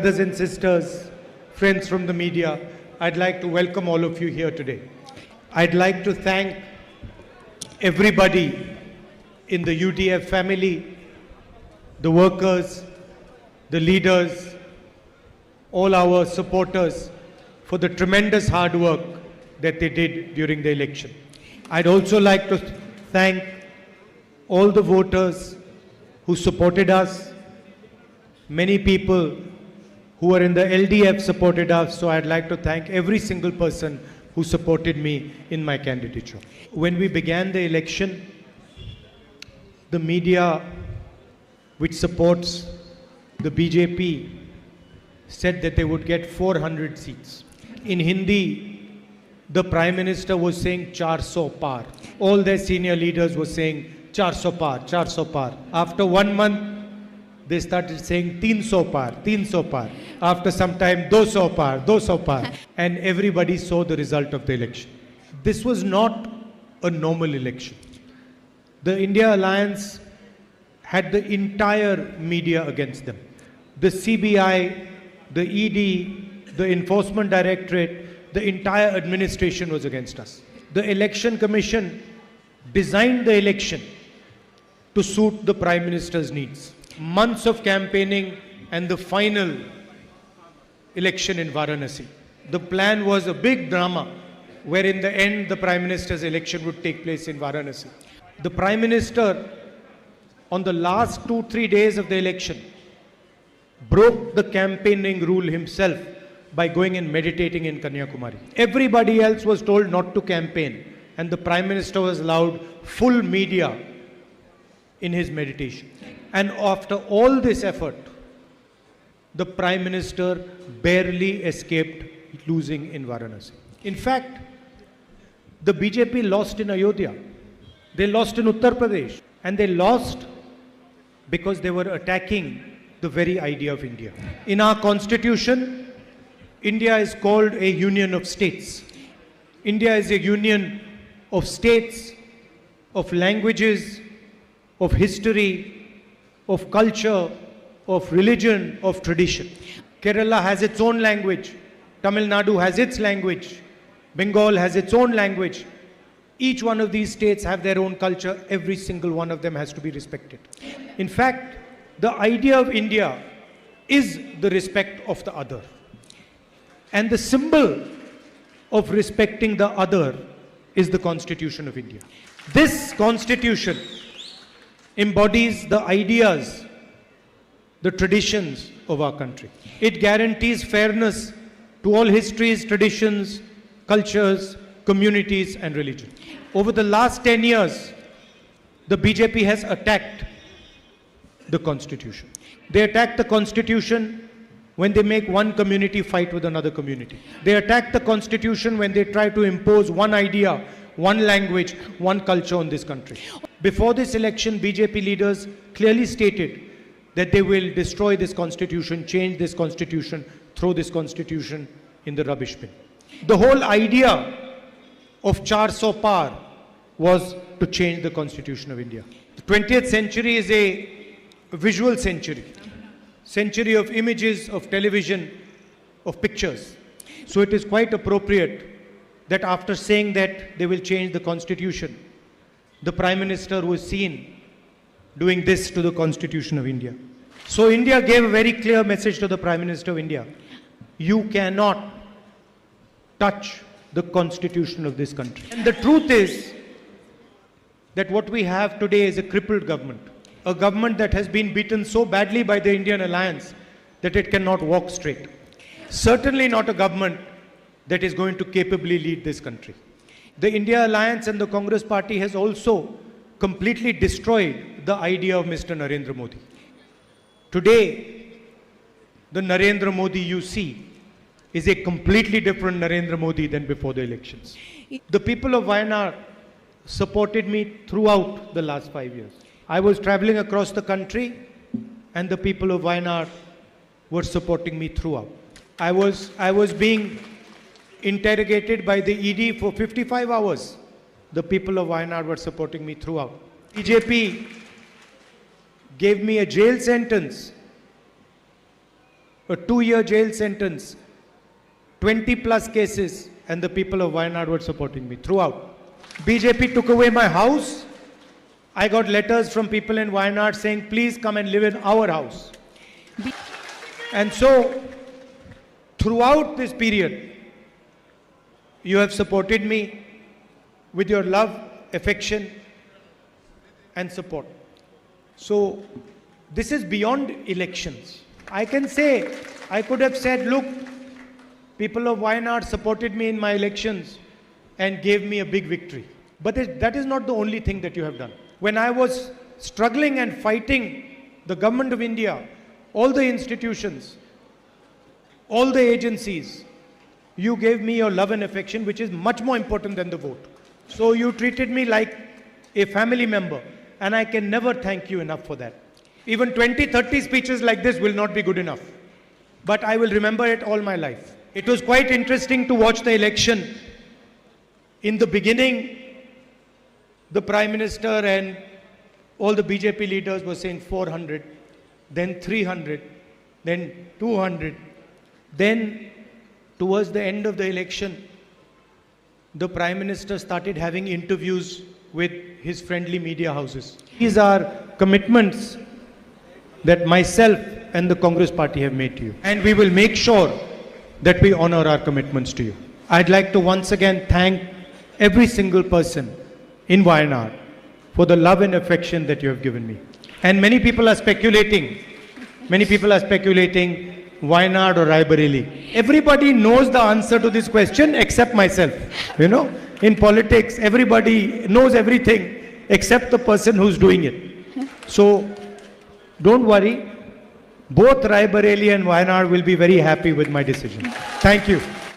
brothers and sisters, friends from the media, I'd like to welcome all of you here today. I'd like to thank everybody in the UDF family, the workers, the leaders, all our supporters for the tremendous hard work that they did during the election. I'd also like to thank all the voters who supported us. Many people who are in the LDF supported us, so I'd like to thank every single person who supported me in my candidature. When we began the election, the media which supports the BJP said that they would get 400 seats. In Hindi, the Prime Minister was saying 400 par. All their senior leaders were saying 400 par, 400 par. After 1 month, they started saying 300 par, 300 par. After some time, 200 par, 200 par. And everybody saw the result of the election. This was not a normal election. The India Alliance had the entire media against them. The CBI, the ED, the Enforcement Directorate, the entire administration was against us. The Election Commission designed the election to suit the Prime Minister's needs. Months of campaigning and the final election in Varanasi. The plan was a big drama where in the end the Prime Minister's election would take place in Varanasi. The Prime Minister on the last 2-3 days of the election broke the campaigning rule himself by going and meditating in Kanyakumari. Everybody else was told not to campaign and the Prime Minister was allowed full media in his meditation. And after all this effort, the Prime Minister barely escaped losing in Varanasi. In fact, the BJP lost in Ayodhya. They lost in Uttar Pradesh. And they lost because they were attacking the very idea of India. In our constitution, India is called a union of states. India is a union of states, of languages, of history, of culture, of religion, of tradition. Kerala has its own language. Tamil Nadu has its language. Bengal has its own language. Each one of these states have their own culture. Every single one of them has to be respected. In fact, the idea of India is the respect of the other. And the symbol of respecting the other is the Constitution of India. This Constitution embodies the ideas, the traditions of our country. It guarantees fairness to all histories, traditions, cultures, communities and religion. Over the last 10 years, the BJP has attacked the Constitution. They attack the Constitution when they make one community fight with another community. They attack the Constitution when they try to impose one idea, one language, one culture on this country. Before this election, BJP leaders clearly stated that they will destroy this Constitution, change this Constitution, throw this Constitution in the rubbish bin. The whole idea of 400 par was to change the Constitution of India. The 20th century is a visual century. Century of images, of television, of pictures. So it is quite appropriate that after saying that they will change the Constitution, the Prime Minister was seen doing this to the Constitution of India. So India gave a very clear message to the Prime Minister of India. You cannot touch the Constitution of this country. And the truth is that what we have today is a crippled government. A government that has been beaten so badly by the Indian alliance that it cannot walk straight. Certainly not a government that is going to capably lead this country. The India alliance and the Congress party has also completely destroyed the idea of Mr. Narendra Modi. Today, the Narendra Modi you see is a completely different Narendra Modi than before the elections. The people of Wayand supported me throughout the last 5 years. I was traveling across the country and the people of Wayand were supporting me throughout. I was being interrogated by the ED for 55 hours. The people of Wayand were supporting me throughout. BJP gave me a jail sentence a 2-year jail sentence, 20 plus cases, and the people of Wayand were supporting me throughout. BJP took away my house. I got letters from people in Wayand saying, please come and live in our house. And so, throughout this period, you have supported me with your love, affection, and support. So, this is beyond elections. I can say, I could have said, look, people of Wayand supported me in my elections and gave me a big victory. But that is not the only thing that you have done. When I was struggling and fighting the government of India, all the institutions, all the agencies, you gave me your love and affection, which is much more important than the vote. So you treated me like a family member, and I can never thank you enough for that. Even 20, 30 speeches like this will not be good enough. But I will remember it all my life. It was quite interesting to watch the election. In the beginning, the Prime Minister and all the BJP leaders were saying 400, then 300, then 200. Then, towards the end of the election, the Prime Minister started having interviews with his friendly media houses. These are commitments that myself and the Congress Party have made to you. And we will make sure that we honor our commitments to you. I'd like to once again thank every single person in Wayand for the love and affection that you have given me. And many people are speculating Wayand or Raebareli. Everybody knows the answer to this question except myself. You know, in politics, everybody knows everything except the person who's doing it. So, don't worry. Both Raebareli and Wayand will be very happy with my decision. Thank you.